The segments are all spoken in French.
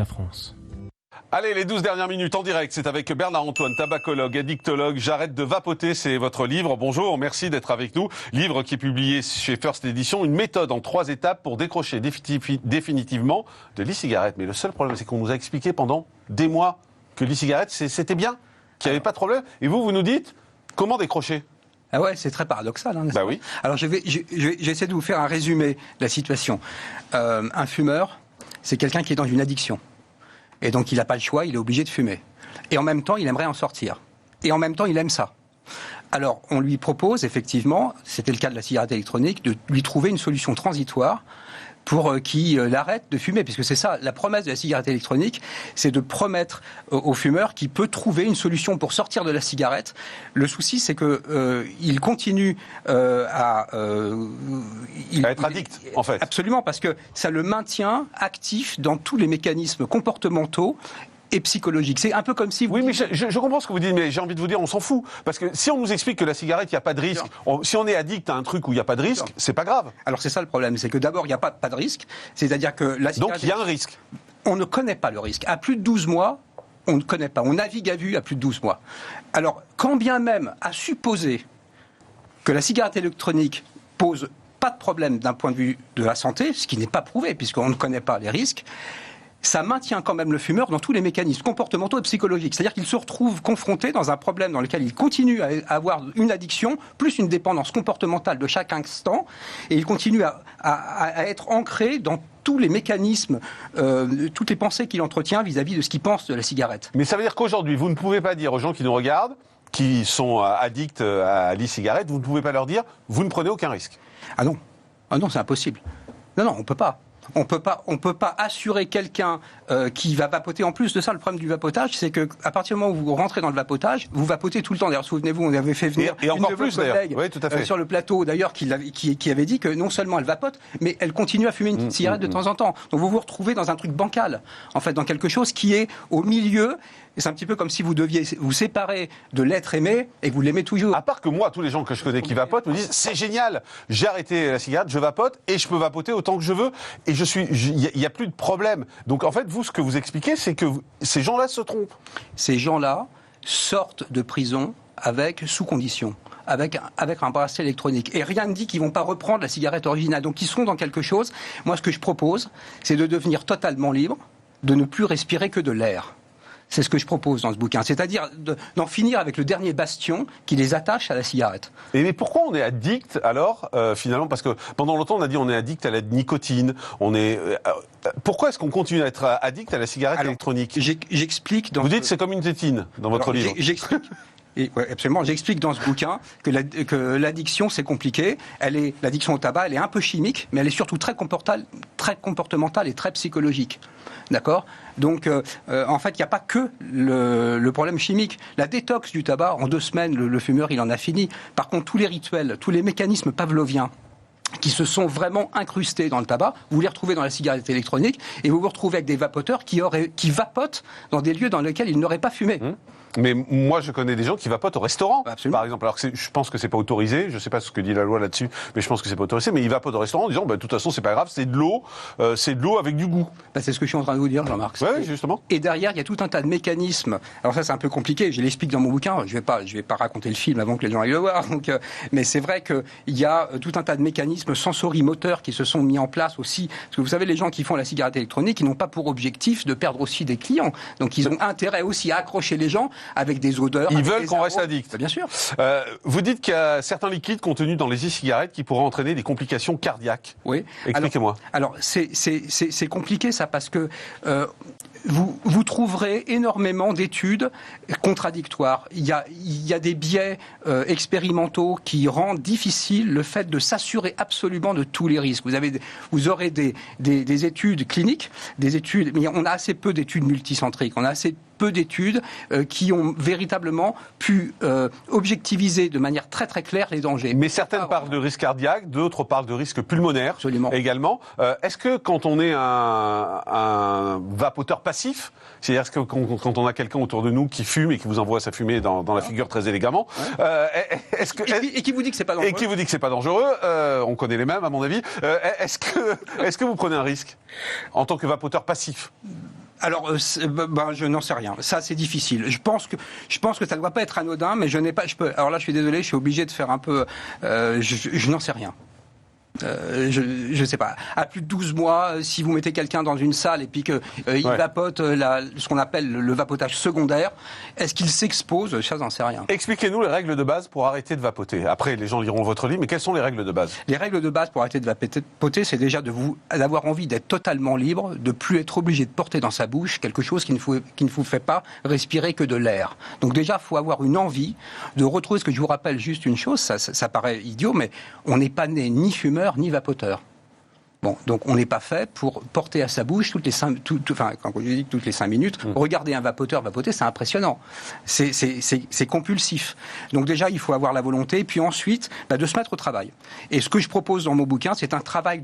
la France. Allez, les 12 dernières minutes en direct, c'est avec Bernard Antoine, tabacologue, addictologue. J'arrête de vapoter, c'est votre livre. Bonjour, merci d'être avec nous. Livre qui est publié chez First Edition, une méthode en 3 étapes pour décrocher définitivement de l'e-cigarette. Mais le seul problème, c'est qu'on nous a expliqué pendant des mois que l'e-cigarette, c'était bien, qu'il n'y avait pas de problème. Et vous nous dites comment décrocher ? Ah ouais, c'est très paradoxal, n'est-ce pas ? Oui. Alors j'essaie de vous faire un résumé de la situation. Un fumeur, c'est quelqu'un qui est dans une addiction. Et donc il n'a pas le choix, il est obligé de fumer. Et en même temps, il aimerait en sortir. Et en même temps, il aime ça. Alors on lui propose effectivement, c'était le cas de la cigarette électronique, de lui trouver une solution transitoire pour qu'il arrête de fumer, puisque c'est ça, la promesse de la cigarette électronique, c'est de promettre au fumeur qu'il peut trouver une solution pour sortir de la cigarette. Le souci, c'est que il continue à être addict, en fait. Absolument, parce que ça le maintient actif dans tous les mécanismes comportementaux et psychologique. C'est un peu comme si vous... Oui, mais je comprends ce que vous dites, mais j'ai envie de vous dire, on s'en fout. Parce que si on nous explique que la cigarette, il n'y a pas de risque, si on est addict à un truc où il n'y a pas de risque, c'est pas grave. Alors c'est ça le problème, c'est que d'abord, il n'y a pas de risque, c'est-à-dire que la cigarette... Donc il y a un risque. On ne connaît pas le risque. À plus de 12 mois, on ne connaît pas. On navigue à vue à plus de 12 mois. Alors, quand bien même, à supposer que la cigarette électronique pose pas de problème d'un point de vue de la santé, ce qui n'est pas prouvé, puisqu'on ne connaît pas les risques, ça maintient quand même le fumeur dans tous les mécanismes comportementaux et psychologiques. C'est-à-dire qu'il se retrouve confronté dans un problème dans lequel il continue à avoir une addiction, plus une dépendance comportementale de chaque instant, et il continue à être ancré dans tous les mécanismes, toutes les pensées qu'il entretient vis-à-vis de ce qu'il pense de la cigarette. Mais ça veut dire qu'aujourd'hui, vous ne pouvez pas dire aux gens qui nous regardent, qui sont addicts à l'e-cigarette, vous ne pouvez pas leur dire, vous ne prenez aucun risque. Ah non, c'est impossible. Non, on peut pas. On peut pas assurer quelqu'un qui va vapoter. En plus de ça, le problème du vapotage, c'est que à partir du moment où vous rentrez dans le vapotage, vous vapotez tout le temps. D'ailleurs, souvenez-vous, on avait fait venir et encore plus collègue oui, tout à fait. sur le plateau, d'ailleurs, qui avait dit que non seulement elle vapote, mais elle continue à fumer une cigarette de temps en temps. Donc vous vous retrouvez dans un truc bancal, en fait, dans quelque chose qui est au milieu. Et c'est un petit peu comme si vous deviez vous séparer de l'être aimé et que vous l'aimez toujours. À part que moi, tous les gens que je connais qui vapotent me disent c'est génial, j'ai arrêté la cigarette, je vapote et je peux vapoter autant que je veux et il n'y a plus de problème. Donc en fait, vous, ce que vous expliquez, c'est que ces gens-là se trompent. Ces gens-là sortent de prison sous condition. Avec un bracelet électronique. Et rien ne dit qu'ils ne vont pas reprendre la cigarette originale. Donc ils sont dans quelque chose. Moi, ce que je propose, c'est de devenir totalement libre, de ne plus respirer que de l'air. C'est ce que je propose dans ce bouquin, c'est-à-dire d'en finir avec le dernier bastion qui les attache à la cigarette. Mais pourquoi on est addict alors, finalement ? Parce que pendant longtemps on a dit on est addict à la nicotine. Pourquoi est-ce qu'on continue à être addict à la cigarette électronique ? J'explique dans... Vous dites c'est comme une tétine dans votre livre. J'explique. Ouais, absolument. J'explique dans ce bouquin que l'addiction, c'est compliqué. L'addiction au tabac, elle est un peu chimique, mais elle est surtout très comportementale et très psychologique. D'accord ? Donc, en fait, il n'y a pas que le problème chimique. La détox du tabac, en 2 semaines, le fumeur, il en a fini. Par contre, tous les rituels, tous les mécanismes pavloviens qui se sont vraiment incrustés dans le tabac, vous les retrouvez dans la cigarette électronique, et vous vous retrouvez avec des vapoteurs qui vapotent dans des lieux dans lesquels ils n'auraient pas fumé. Mais moi, je connais des gens qui vapotent au restaurant, Absolument. par exemple. Alors que je pense que c'est pas autorisé. Je sais pas ce que dit la loi là-dessus, mais je pense que c'est pas autorisé. Mais ils vapotent au restaurant en disant, de toute façon, c'est pas grave, c'est de l'eau avec du goût. C'est ce que je suis en train de vous dire, Jean-Marc. Oui, justement. Et derrière, il y a tout un tas de mécanismes. Alors ça, c'est un peu compliqué. Je l'explique dans mon bouquin. Je vais pas raconter le film avant que les gens aillent le voir. Donc, mais c'est vrai qu'il y a tout un tas de mécanismes sensorimoteurs qui se sont mis en place aussi. Parce que vous savez, les gens qui font la cigarette électronique, ils n'ont pas pour objectif de perdre aussi des clients. Donc ils ont intérêt aussi à accrocher les gens avec des odeurs. Ils veulent qu'on reste addict. Bien sûr. Vous dites qu'il y a certains liquides contenus dans les e-cigarettes qui pourraient entraîner des complications cardiaques. Oui. Expliquez-moi. Alors c'est compliqué ça parce que vous trouverez énormément d'études contradictoires. Il y a des biais expérimentaux qui rendent difficile le fait de s'assurer absolument de tous les risques. Vous aurez des études cliniques, mais on a assez peu d'études multicentriques. On a assez peu d'études qui ont véritablement pu objectiviser de manière très très claire les dangers. Mais certaines parlent de risque cardiaque, d'autres parlent de risque pulmonaire. Absolument. Également. Est-ce que quand on est un vapoteur passif, c'est-à-dire que quand on a quelqu'un autour de nous qui fume et qui vous envoie sa fumée dans la figure très élégamment, et qui vous dit que c'est pas dangereux. Et qui vous dit que c'est pas dangereux, on connaît les mêmes à mon avis. Est-ce que vous prenez un risque en tant que vapoteur passif ? Alors, je n'en sais rien. Ça, c'est difficile. Je pense que ça ne doit pas être anodin, mais je n'ai pas. Alors là, je suis désolé, je suis obligé de faire un peu. Je n'en sais rien. Je sais pas. À plus de 12 mois, si vous mettez quelqu'un dans une salle et puis qu'il vapote ce qu'on appelle le vapotage secondaire, est-ce qu'il s'expose? Ça, j'en sais rien. Expliquez-nous les règles de base pour arrêter de vapoter. Après, les gens liront votre livre, mais quelles sont les règles de base? Les règles de base pour arrêter de vapoter, c'est déjà d'avoir envie d'être totalement libre, de plus être obligé de porter dans sa bouche quelque chose qui ne vous fait pas respirer que de l'air. Donc déjà, il faut avoir une envie de retrouver ce que je vous rappelle juste une chose, ça paraît idiot, mais on n'est pas né ni fumeur ni vapoteur. Bon, donc on n'est pas fait pour porter à sa bouche toutes les 5 minutes. Regarder un vapoteur vapoter, c'est impressionnant. C'est compulsif. Donc déjà, il faut avoir la volonté, puis ensuite, de se mettre au travail. Et ce que je propose dans mon bouquin, c'est un travail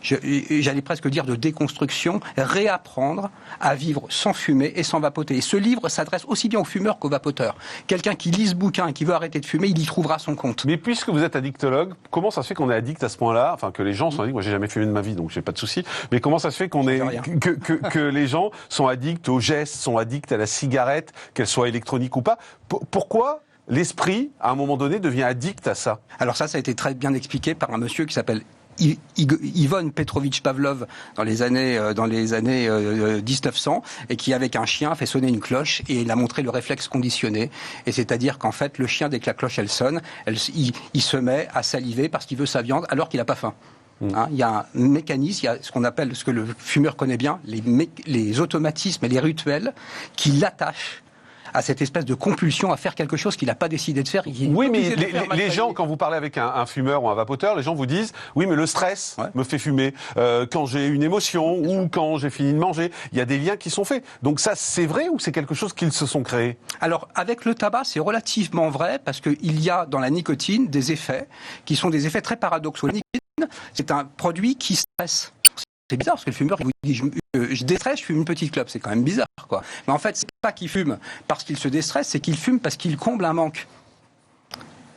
j'allais presque dire de déconstruction, réapprendre à vivre sans fumer et sans vapoter. Et ce livre s'adresse aussi bien aux fumeurs qu'aux vapoteurs. Quelqu'un qui lit ce bouquin et qui veut arrêter de fumer, il y trouvera son compte. Mais puisque vous êtes addictologue, comment ça se fait qu'on est addict à ce point-là? Enfin, que les gens sont addicts. Moi, j'ai jamais fumé de ma vie, donc j'ai pas de souci. Mais comment ça se fait que les gens sont addicts aux gestes, sont addicts à la cigarette, qu'elle soit électronique ou pas? Pourquoi l'esprit, à un moment donné, devient addict à ça? Alors ça a été très bien expliqué par un monsieur qui s'appelle Ivan Petrovitch Pavlov dans les années 1900 et qui avec un chien a fait sonner une cloche et il a montré le réflexe conditionné, et c'est-à-dire qu'en fait le chien, dès que la cloche elle sonne, il se met à saliver parce qu'il veut sa viande alors qu'il n'a pas faim. Il y a un mécanisme, il y a ce qu'on appelle, ce que le fumeur connaît bien, les automatismes et les rituels qui l'attachent à cette espèce de compulsion à faire quelque chose qu'il n'a pas décidé de faire. Oui, mais les gens, quand vous parlez avec un fumeur ou un vapoteur, les gens vous disent « Oui, mais le stress me fait fumer. Quand j'ai une émotion ou quand j'ai fini de manger. » Il y a des liens qui sont faits. Donc ça, c'est vrai ou c'est quelque chose qu'ils se sont créés? Alors, avec le tabac, c'est relativement vrai parce qu'il y a dans la nicotine des effets qui sont des effets très paradoxaux. La nicotine, c'est un produit qui stresse. C'est bizarre parce que le fumeur, il vous dit je déstresse, je fume une petite clope. C'est quand même bizarre, quoi. Mais en fait, c'est pas qu'il fume parce qu'il se déstresse, c'est qu'il fume parce qu'il comble un manque.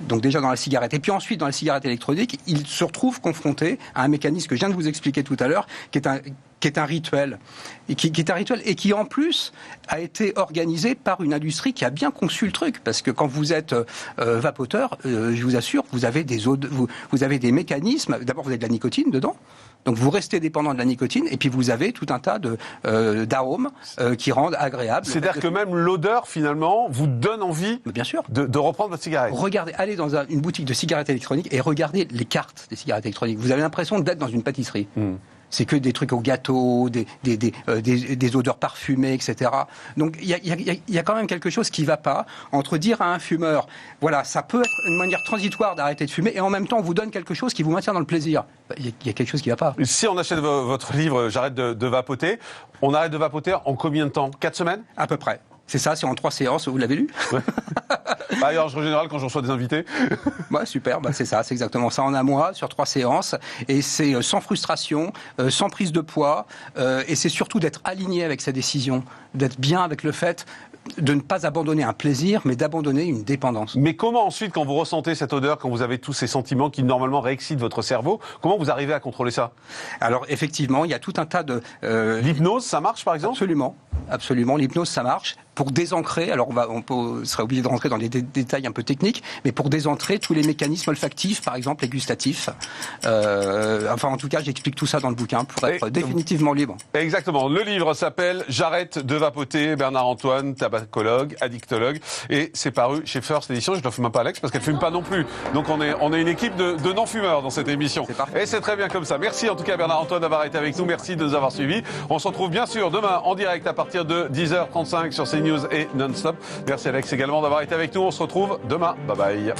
Donc déjà dans la cigarette. Et puis ensuite, dans la cigarette électronique, il se retrouve confronté à un mécanisme que je viens de vous expliquer tout à l'heure, qui est un rituel. Et qui est un rituel et qui, en plus, a été organisé par une industrie qui a bien conçu le truc. Parce que quand vous êtes vapoteur, je vous assure, vous avez des mécanismes. D'abord, vous avez de la nicotine dedans. Donc vous restez dépendant de la nicotine et puis vous avez tout un tas d'arômes qui rendent agréable. C'est-à-dire que même l'odeur, finalement, vous donne envie bien sûr. De reprendre votre cigarette. Regardez, allez dans une boutique de cigarettes électroniques et regardez les cartes des cigarettes électroniques. Vous avez l'impression d'être dans une pâtisserie. C'est que des trucs au gâteau, des odeurs parfumées, etc. Donc il y a quand même quelque chose qui ne va pas entre dire à un fumeur, voilà, ça peut être une manière transitoire d'arrêter de fumer, et en même temps on vous donne quelque chose qui vous maintient dans le plaisir. Il y a quelque chose qui ne va pas. Si on achète votre livre, J'arrête de vapoter, on arrête de vapoter en combien de temps? 4 semaines? À peu près. C'est ça, c'est en 3 séances, vous l'avez lu? En général, quand je reçois des invités. Ouais, super, c'est ça, c'est exactement ça, en un mois, sur 3 séances. Et c'est sans frustration, sans prise de poids, et c'est surtout d'être aligné avec sa décision, d'être bien avec le fait de ne pas abandonner un plaisir, mais d'abandonner une dépendance. Mais comment ensuite, quand vous ressentez cette odeur, quand vous avez tous ces sentiments qui normalement réexcitent votre cerveau, comment vous arrivez à contrôler ça? Alors effectivement, il y a tout un tas de... L'hypnose, ça marche par exemple? Absolument, l'hypnose, ça marche. Pour désancrer, alors on sera obligé de rentrer dans des détails un peu techniques, mais pour désancrer tous les mécanismes olfactifs, par exemple, et gustatifs. En tout cas, j'explique tout ça dans le bouquin pour être définitivement libre. Exactement. Le livre s'appelle J'arrête de vapoter, Bernard-Antoine, tabacologue, addictologue, et c'est paru chez First Edition. Je ne le fume pas Alex parce qu'elle ne fume pas non plus. Donc on est une équipe de non-fumeurs dans cette émission. Et c'est très bien comme ça. Merci en tout cas Bernard-Antoine d'avoir été avec nous. Merci de nous avoir suivis. On se retrouve bien sûr demain en direct à partir de 10h35 sur CNews et Non-Stop. Merci Alex également d'avoir été avec nous. On se retrouve demain. Bye bye.